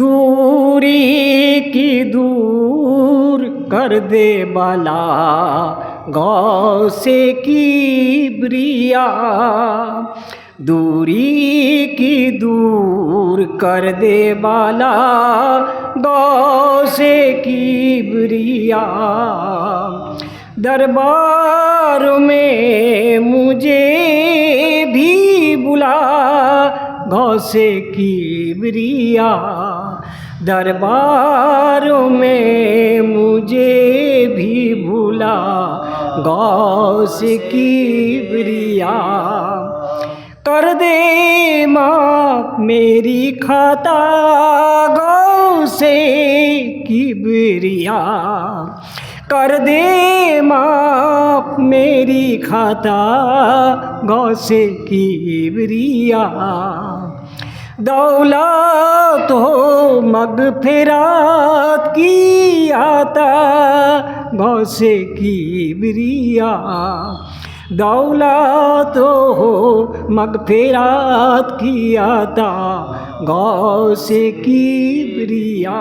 दूरी की दूर कर दे बाला गौ से किबरिया। दूरी की दूर कर दे बाला गौ से किबरिया। दरबार में मुझे भी बुला गौ से किबरिया। दरबार में मुझे भी बुला गौ से किबरिया। कर दे माफ मेरी खाता गौ से किबरिया। कर दे माफ मेरी खाता गौ से किबरिया। दौलत हो मगफिरात की आता गौ से किबरिया। दौलत हो मगफिरात की आता गौ से किबरिया।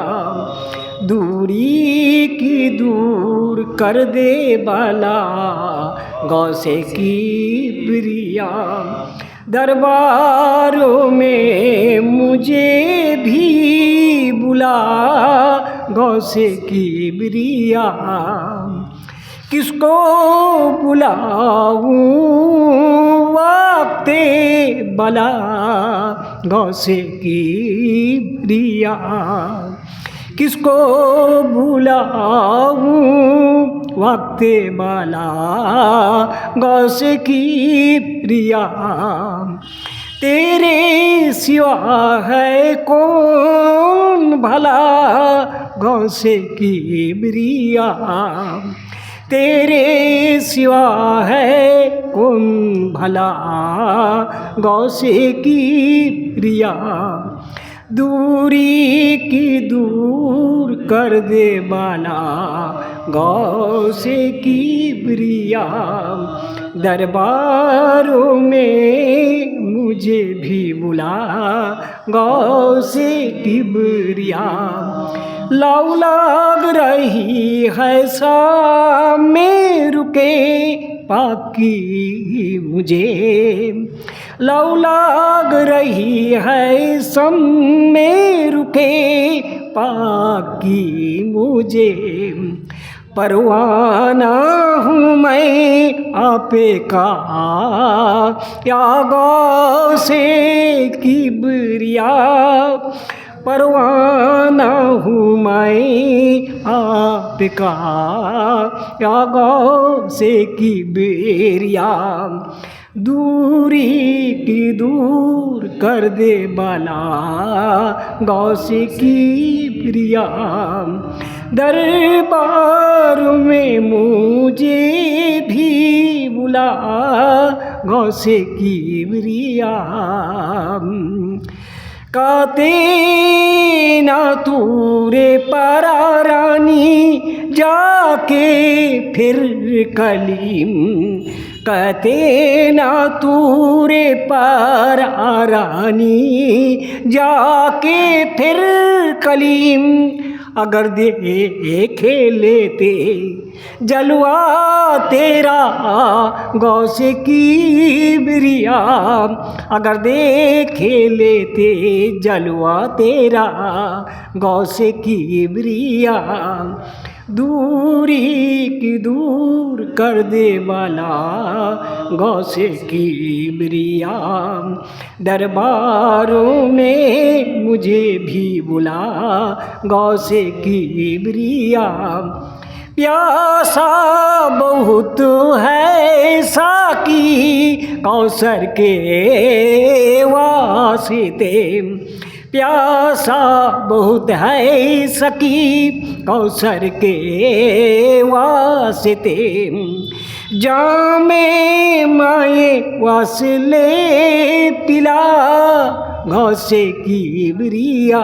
दूरी की दूर कर दे बाला गौ से किबरिया। दरबारों में मुझे भी बुला गौ से किबरिया। किसको बुलाऊं वक्ते बला गौ से किबरिया। किसको बुलाऊं वक्ते बला गौ से किबरिया। तेरे सिवा है कौन भला गौ से किबरिया। तेरे सिवा है कौन भला गौ से किबरिया। दूरी की दूर कर दे बाला गौ से किबरिया। दरबारों में मुझे भी बुला गौ से किबरिया। लौ लग रही है सामने रुके पाकी मुझे। लौ लग रही है सम में रुके पाकी मुझे। परवाना हूँ मैं आपे का या गौ से किबरिया। परवाना हूँ मैं आपका या गौ से किबरिया। दूरी की दूर कर दे बाला गौ से किबरिया। दरबार में मुझे भी बुला गौ से किबरिया। काते ना तूरे परा रानी जाके फिर कलीम। कहते ना तूरे पर रानी जाके फिर कलीम। अगर देखे लेते जलवा तेरा गौ से किबरिया। अगर देखे लेते जलवा तेरा गौ से किबरिया। दूरी की दूर कर दे बाला गौ से किबरिया। दरबारों में मुझे भी बुला गौ से किबरिया। प्यासा बहुत है साकी कौसर के वास्ते। प्यासा बहुत है सकी कौसर के वास्ते। जामे माए वासले पिला गौ से किबरिया।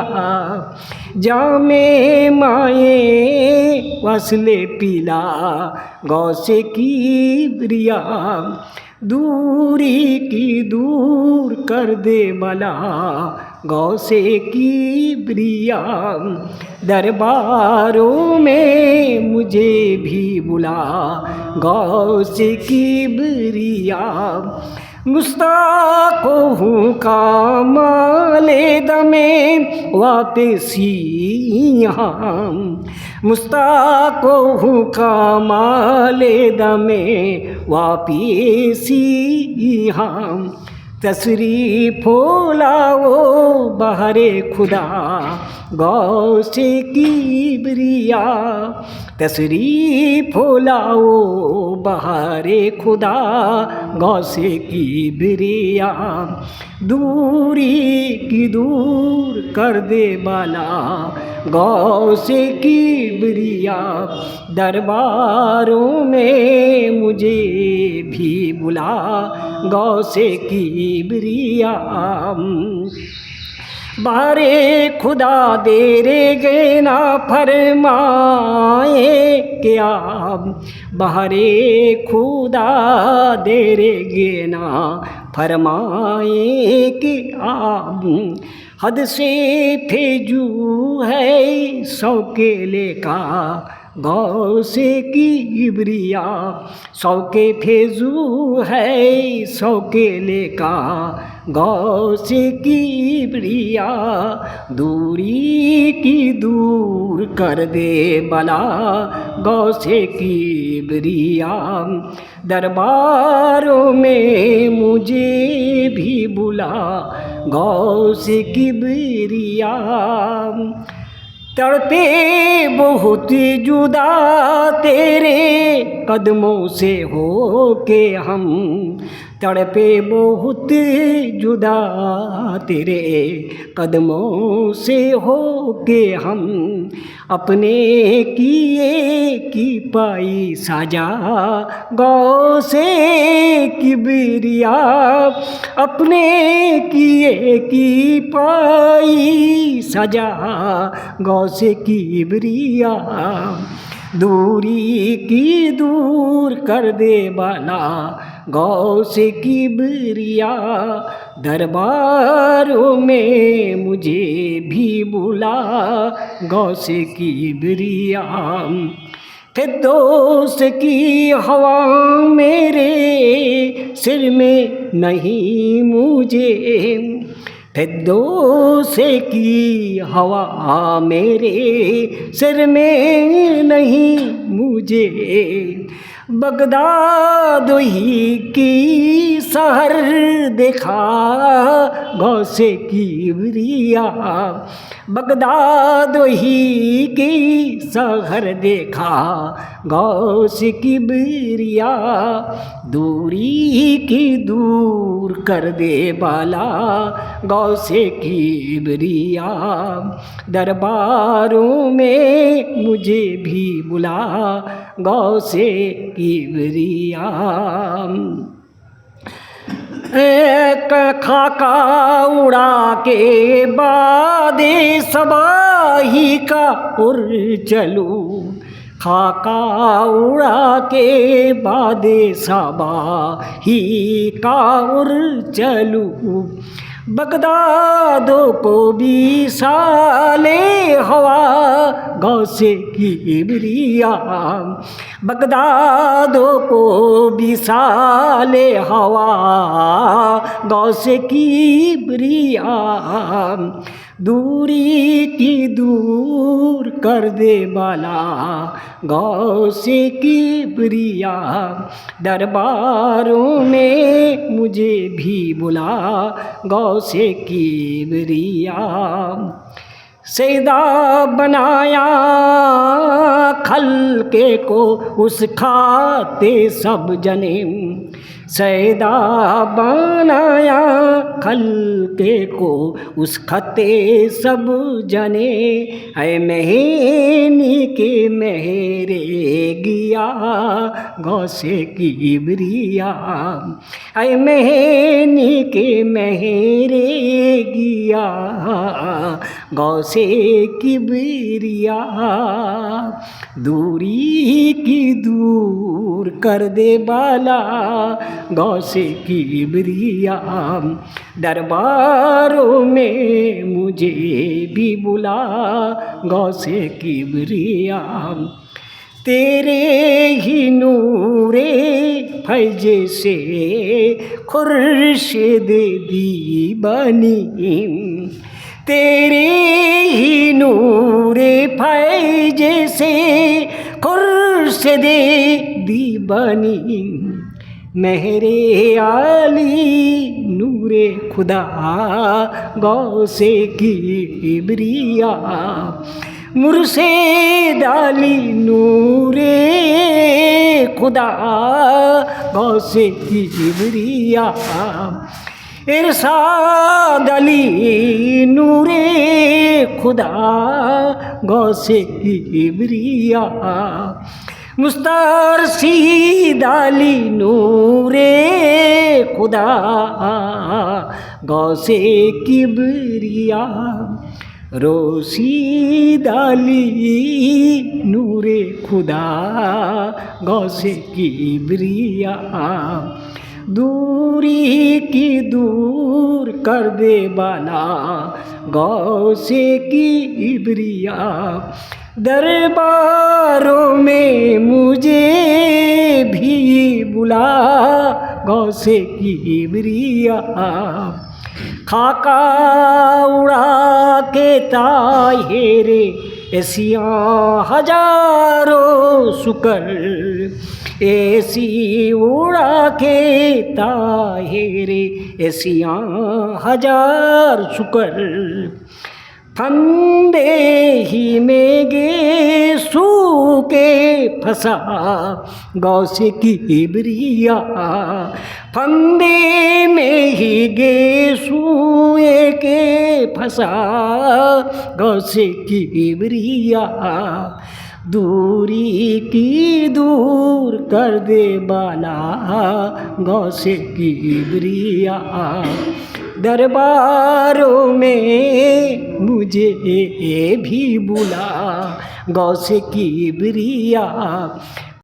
जामे माए वासले पिला गौ से किबरिया। दूरी की दूर कर दे बला गौ से किबरिया। दरबारों में मुझे भी बुला गौ से किबरिया। मुस्ताको हूँ कामाले दमे वापसी यहाँ। मुस्ताको हूँ कामाले दमे वापसी यहाँ। तशरीफ़ो लाओ बहरे खुदा गौ से किबरिया। तशरीफ़ो लाओ बहरे खुदा गौ से किबरिया। दूरी की दूर कर दे बाला गौ से किबरिया। दरबारों में मुझे भी बुला गौ से किबरिया। बारे खुदा देरे गे ना फरमाए क्या। बारे खुदा देरे गे ना फरमाए कि आप। हद से फेजू है शौकेले का गौ से किबरिया। शौके फेजू है शौकेले का गौ से किबरिया। दूरी की दूर कर दे बला गौ से किबरिया। दरबारों में मुझे भी बुला गौ से किबरिया। तड़पे बहुत जुदा तेरे कदमों से हो के हम। तड़पे बहुत जुदा तेरे कदमों से हो के हम। अपने किए की पाई सजा गौ से किबरिया। अपने किए की पाई सजा गौ से किबरिया। दूरी की दूर कर दे बाला गौ से किबरिया। दरबारों में मुझे भी बुला गौ से किबरिया। फिरदौस की हवा मेरे सिर में नहीं मुझे। फिरदौस की हवा मेरे सिर में नहीं मुझे। बगदाद ही की शहर देखा गौ से किबरिया। बगदाद ही की शहर देखा गौ से किबरिया। दूरी की दूर कर दे बाला गौ से किबरिया। दरबारों में मुझे भी बुला गौ से किबरिया। एक खाका उड़ा के बादे सबाही का उड़ चलूं। खाका उड़ा के बादे सबाही का उड़ चलूं। बगदादों को भी साले हवा गौ से किबरिया। बगदादों को भी साले हवा गौ से किबरिया। दूरी की दूर कर दे बाला गौ से किबरिया। दरबारों में मुझे भी बुला गौ से किबरिया। सैदा बनाया खलके को उस खाते सब जने। सैदा बनाया खलके को उस खते सब जने। ऐ महनी के मेहरे गिया गौ से किबरिया। ऐ महनी के मेहरे गिया गौ से किबरिया। दूरी की दूर कर दे बाला गौ से किबरिया। दरबारों में मुझे भी बुला गौ से किबरिया। तेरे ही नूरे फैज़े से खुर्शीद दीवानी। तेरे ही नूरे फैज़े से खुर्शीद दीवानी। मेहरे आली नूरे खुदा गौ से किबरिया। मुर्शिद आली नूरे खुदा गौ से किबरिया। इरशाद अली नूरे खुदा गौ से किबरिया। मुस्तरशीद अली नूरे खुदा गौ से किबरिया। रोशीद अली नूरे खुदा गौ से किबरिया। दूरी की दूर कर दे बाला गौ से किबरिया। दरबारों में मुझे भी बुला गौ से किबरिया। खाका उड़ा के ताहिरे ऐसियाँ हजारों शुक्र। ऐसी उड़ा के ताहिरे ऐसियाँ हजार शुक्र। फंदे ही में गे सूके फंसा गौ से किबरिया। फंदे में ही गे सूए के फंसा गौ से किबरिया। दूरी की दूर कर दे बाला गौ से किबरिया। दरबारों में मुझे भी बुला गौ से किबरिया।